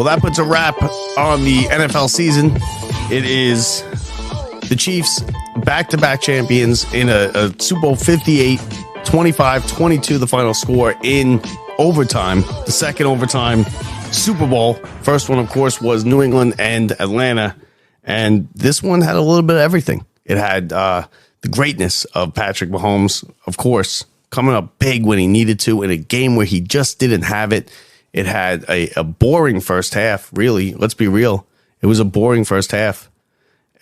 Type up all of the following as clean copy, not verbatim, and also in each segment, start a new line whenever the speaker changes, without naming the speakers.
Well, that puts a wrap on the NFL season. It is the Chiefs back-to-back champions in a Super Bowl 58, 25-22, the final score in overtime, the second overtime Super Bowl. First one, of course, was New England and Atlanta. And this one had a little bit of everything. It had the greatness of Patrick Mahomes, of course, coming up big when he needed to in a game where he just didn't have it. It had a boring first half, really. Let's be real. It was a boring first half.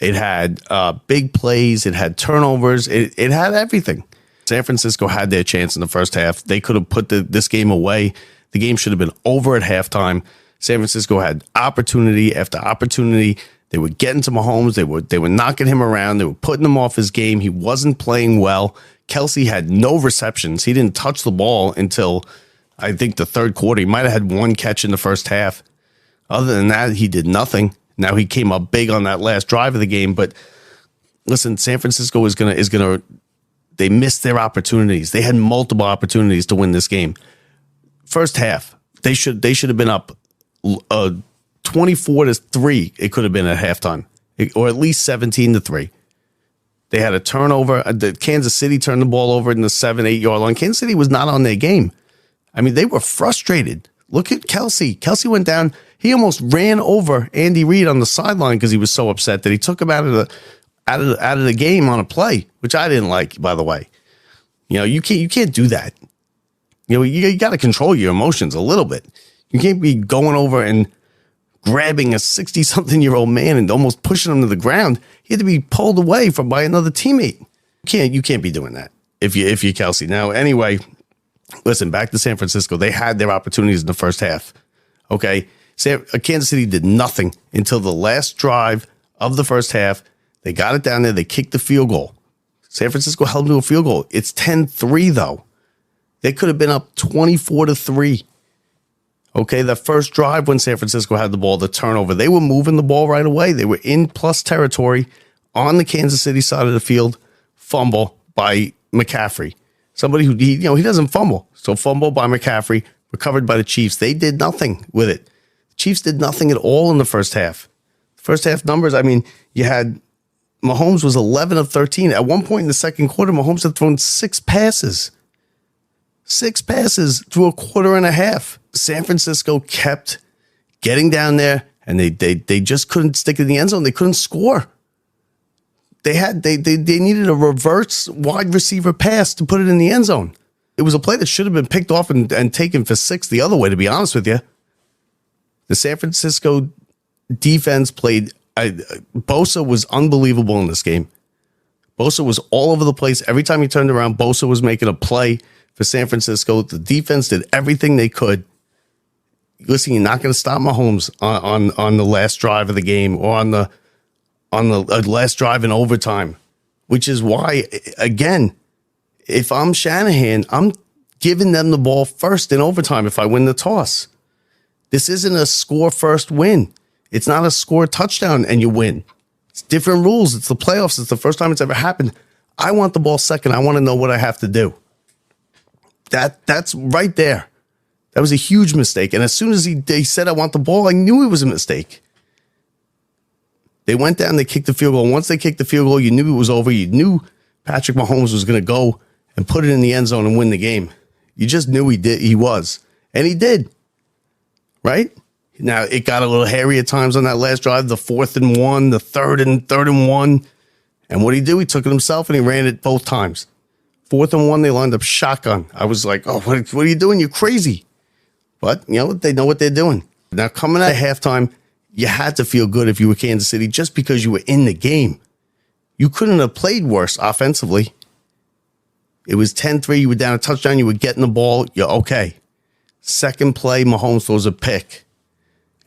It had big plays. It had turnovers. It had everything. San Francisco had their chance in the first half. They could have put this game away. The game should have been over at halftime. San Francisco had opportunity after opportunity. They were getting to Mahomes. They were knocking him around. They were putting him off his game. He wasn't playing well. Kelsey had no receptions. He didn't touch the ball until, I think, the third quarter. He might have had one catch in the first half. Other than that, he did nothing. Now he came up big on that last drive of the game. But listen, San Francisco is gonna. They missed their opportunities. They had multiple opportunities to win this game. First half, they should have been up 24-3. It could have been at halftime, or at least 17-3. They had a turnover. The Kansas City turned the ball over in the 7-8 yard line. Kansas City was not on their game. I mean, they were frustrated. Look at Kelsey. Kelsey went down. He almost ran over Andy Reid on the sideline because he was so upset that he took him out of the game on a play, which I didn't like, by the way. You know, you can't do that. You know, you got to control your emotions a little bit. You can't be going over and grabbing a 60-something-year-old man and almost pushing him to the ground. He had to be pulled away by another teammate. You can't be doing that if you're Kelsey. Now, anyway, listen, back to San Francisco. They had their opportunities in the first half. Okay, Kansas City did nothing until the last drive of the first half. They got it down there. They kicked the field goal. San Francisco held them to a field goal. It's 10-3, though. They could have been up 24-3. Okay, the first drive when San Francisco had the ball, the turnover, they were moving the ball right away. They were in plus territory on the Kansas City side of the field. Fumble by McCaffrey. Somebody who, he doesn't fumble. So fumble by McCaffrey, recovered by the Chiefs. They did nothing with it. The Chiefs did nothing at all in the first half. First half numbers, I mean, you had Mahomes was 11 of 13. At one point in the second quarter, Mahomes had thrown 6 passes. 6 passes through a quarter and a half. San Francisco kept getting down there, and they just couldn't stick it in the end zone. They couldn't score. They needed a reverse wide receiver pass to put it in the end zone. It was a play that should have been picked off and taken for 6 the other way, to be honest with you. The San Francisco defense played. Bosa was unbelievable in this game. Bosa was all over the place. Every time he turned around, Bosa was making a play for San Francisco. The defense did everything they could. Listen, you're not going to stop Mahomes on the last drive of the game or on the last drive in overtime, which is why, again, if I'm Shanahan, I'm giving them the ball first in overtime if I win the toss. This isn't a score first win. It's not a score touchdown and you win. It's different rules. It's the playoffs. It's the first time it's ever happened. I want the ball second. I want to know what I have to do. That's right there. That was a huge mistake. And as soon as they said, I want the ball, I knew it was a mistake. They went down, they kicked the field goal. Once they kicked the field goal, you knew it was over. You knew Patrick Mahomes was going to go and put it in the end zone and win the game. You just knew he was. And he did. Right? Now, it got a little hairy at times on that last drive, the 4th and 1, the 3rd and 1. And what did he do? He took it himself and he ran it both times. 4th and 1, they lined up shotgun. I was like, oh, what are you doing? You're crazy. But, they know what they're doing. Now, coming at halftime, you had to feel good if you were Kansas City just because you were in the game. You couldn't have played worse offensively. It was 10-3. You were down a touchdown. You were getting the ball. You're okay. Second play, Mahomes throws a pick.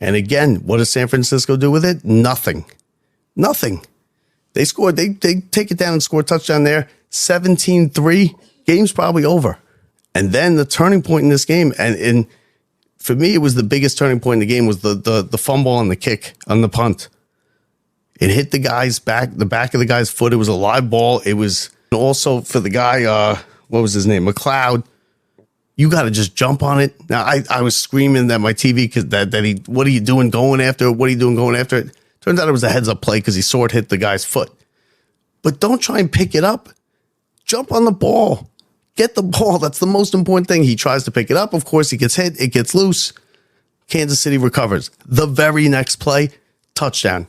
And again, what does San Francisco do with it? Nothing. They scored. They take it down and score a touchdown there. 17-3. Game's probably over. And then the turning point in this game, and for me, it was the biggest turning point in the game, was the fumble on the kick, on the punt. It hit the guy's back, the back of the guy's foot. It was a live ball. It was also for the guy, what was his name? McLeod. You got to just jump on it. Now, I was screaming at my TV because what are you doing going after it? What are you doing going after it? Turns out it was a heads-up play because he saw it hit the guy's foot. But don't try and pick it up. Jump on the ball. Get the ball. That's the most important thing. He tries to pick it up. Of course, he gets hit. It gets loose. Kansas City recovers. The very next play, touchdown.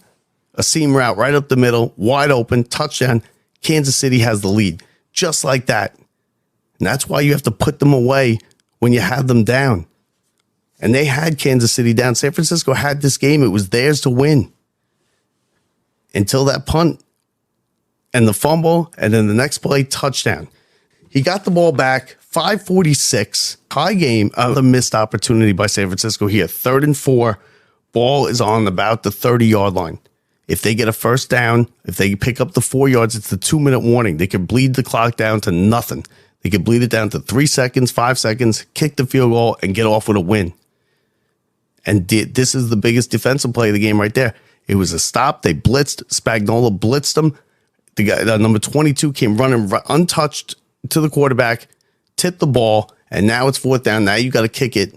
A seam route right up the middle, wide open, touchdown. Kansas City has the lead. Just like that. And that's why you have to put them away when you have them down. And they had Kansas City down. San Francisco had this game. It was theirs to win. Until that punt and the fumble, and then the next play, touchdown. He got the ball back, 5:46, high game, a missed opportunity by San Francisco here. 3rd and 4, ball is on about the 30-yard line. If they get a first down, if they pick up the 4 yards, it's the 2-minute warning. They could bleed the clock down to nothing. They could bleed it down to 3 seconds, 5 seconds, kick the field goal, and get off with a win. And this is the biggest defensive play of the game right there. It was a stop. They blitzed. Spagnuolo blitzed them. The guy, number 22, came running untouched to the quarterback, tipped the ball, and now it's 4th down. Now you got to kick it.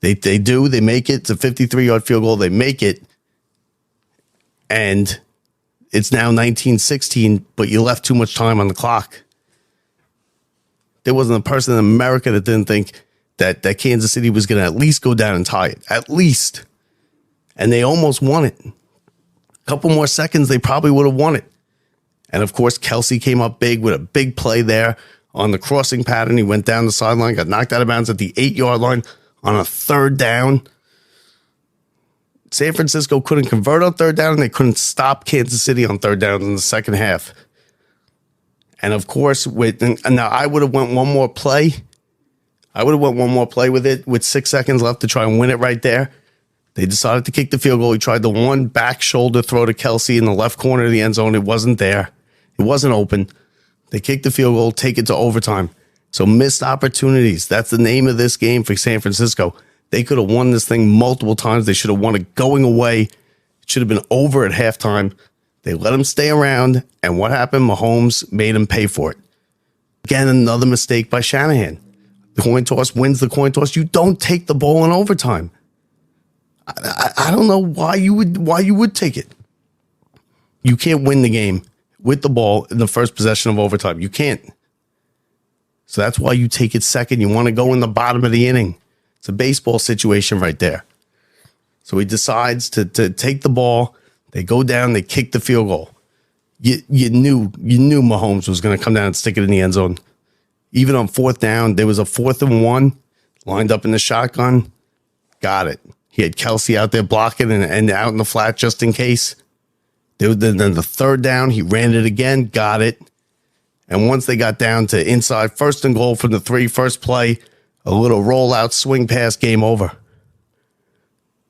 They do. They make it. It's a 53-yard field goal. They make it. And it's now 19-16, but you left too much time on the clock. There wasn't a person in America that didn't think that Kansas City was going to at least go down and tie it. At least. And they almost won it. A couple more seconds, they probably would have won it. And, of course, Kelsey came up big with a big play there on the crossing pattern. He went down the sideline, got knocked out of bounds at the 8-yard line on a 3rd down. San Francisco couldn't convert on 3rd down, and they couldn't stop Kansas City on 3rd down in the second half. And, of course, now I would have went one more play. I would have went one more play with it with 6 seconds left to try and win it right there. They decided to kick the field goal. He tried the one back shoulder throw to Kelsey in the left corner of the end zone. It wasn't there. It wasn't open. They kicked the field goal, take it to overtime. So missed opportunities. That's the name of this game for San Francisco. They could have won this thing multiple times. They should have won it going away. It should have been over at halftime. They let him stay around. And what happened? Mahomes made him pay for it. Again, another mistake by Shanahan. The coin toss wins the coin toss. You don't take the ball in overtime. I don't know why you would take it. You can't win the game with the ball in the first possession of overtime. You can't. So that's why you take it second. You want to go in the bottom of the inning. It's a baseball situation right there. So he decides to take the ball. They go down. They kick the field goal. You knew Mahomes was going to come down and stick it in the end zone. Even on 4th down, there was a 4th and 1 lined up in the shotgun. Got it. He had Kelsey out there blocking and out in the flat just in case. Then the 3rd down, he ran it again, got it. And once they got down to inside 1st and goal from the 3, first play, a little rollout swing pass, game over.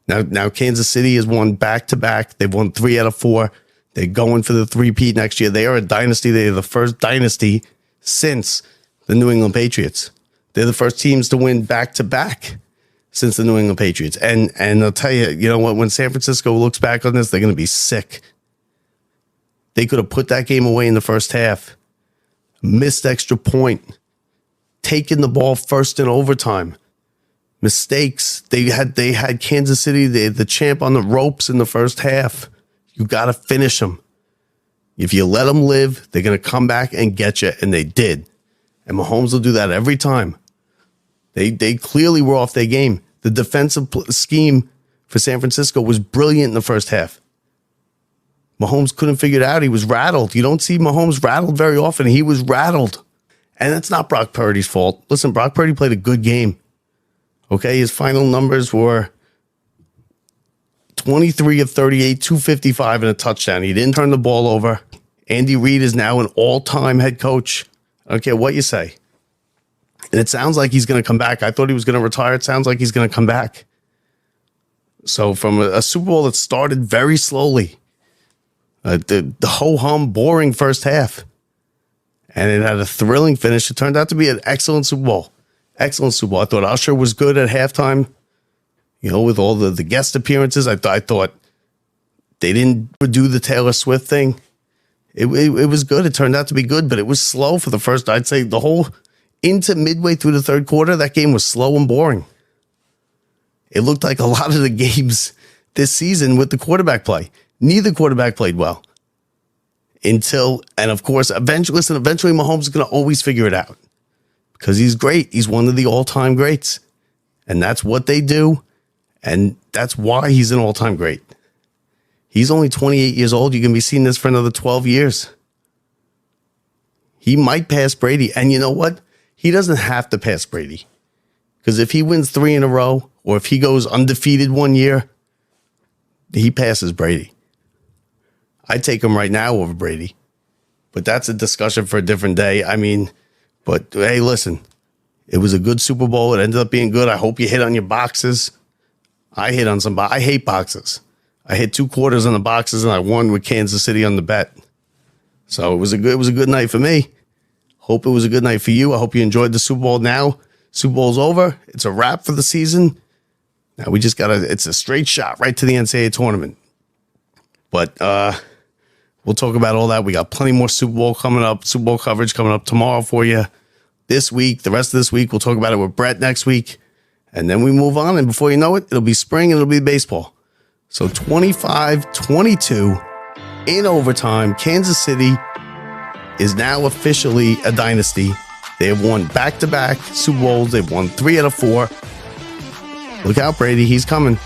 Now Kansas City has won back-to-back. They've won 3 out of 4. They're going for the 3-peat next year. They are a dynasty. They are the first dynasty since the New England Patriots. They're the first teams to win back-to-back since the New England Patriots. And I'll tell you, you know what, when San Francisco looks back on this, they're going to be sick. They could have put that game away in the first half. Missed extra point. Taken the ball first in overtime. Mistakes. They had Kansas City, the champ, on the ropes in the first half. You got to finish them. If you let them live, they're going to come back and get you, and they did. And Mahomes will do that every time. They clearly were off their game. The defensive scheme for San Francisco was brilliant in the first half. Mahomes couldn't figure it out. He was rattled. You don't see Mahomes rattled very often. He was rattled. And that's not Brock Purdy's fault. Listen, Brock Purdy played a good game. Okay, his final numbers were 23 of 38, 255, and a touchdown. He didn't turn the ball over. Andy Reid is now an all-time head coach. I don't care what you say. And it sounds like he's going to come back. I thought he was going to retire. It sounds like he's going to come back. So from a Super Bowl that started very slowly, the ho-hum, boring first half, and it had a thrilling finish. It turned out to be an excellent Super Bowl. Excellent Super Bowl. I thought Usher was good at halftime, you know, with all the guest appearances. I thought they didn't do the Taylor Swift thing. It was good. It turned out to be good, but it was slow for the first, I'd say the whole, into midway through the third quarter, that game was slow and boring. It looked like a lot of the games this season with the quarterback play. Neither quarterback played well. And of course, eventually Mahomes is going to always figure it out because he's great. He's one of the all-time greats. And that's what they do. And that's why he's an all-time great. He's only 28 years old. You're going to be seeing this for another 12 years. He might pass Brady. And you know what? He doesn't have to pass Brady. Because if he wins 3 in a row, or if he goes undefeated one year, he passes Brady. I'd take him right now over Brady. But that's a discussion for a different day. I mean, but hey, listen. It was a good Super Bowl. It ended up being good. I hope you hit on your boxes. I hit on some. I hate boxes. I hit 2 quarters on the boxes, and I won with Kansas City on the bet. So it was a good night for me. Hope it was a good night for you. I hope you enjoyed the Super Bowl. Now Super Bowl's over. It's a wrap for the season. Now we just it's a straight shot right to the NCAA tournament. But we'll talk about all that. We got plenty more Super Bowl coming up. Super Bowl coverage coming up tomorrow for you. This week, the rest of this week, we'll talk about it with Brett next week. And then we move on. And before you know it, it'll be spring and it'll be baseball. So 25-22 in overtime. Kansas City is now officially a dynasty. They have won back-to-back Super Bowls. They've won 3 out of 4. Look out, Brady. He's coming.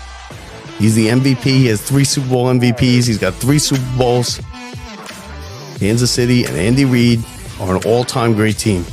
He's the MVP. He has 3 Super Bowl MVPs. He's got 3 Super Bowls. Kansas City and Andy Reid are an all-time great team.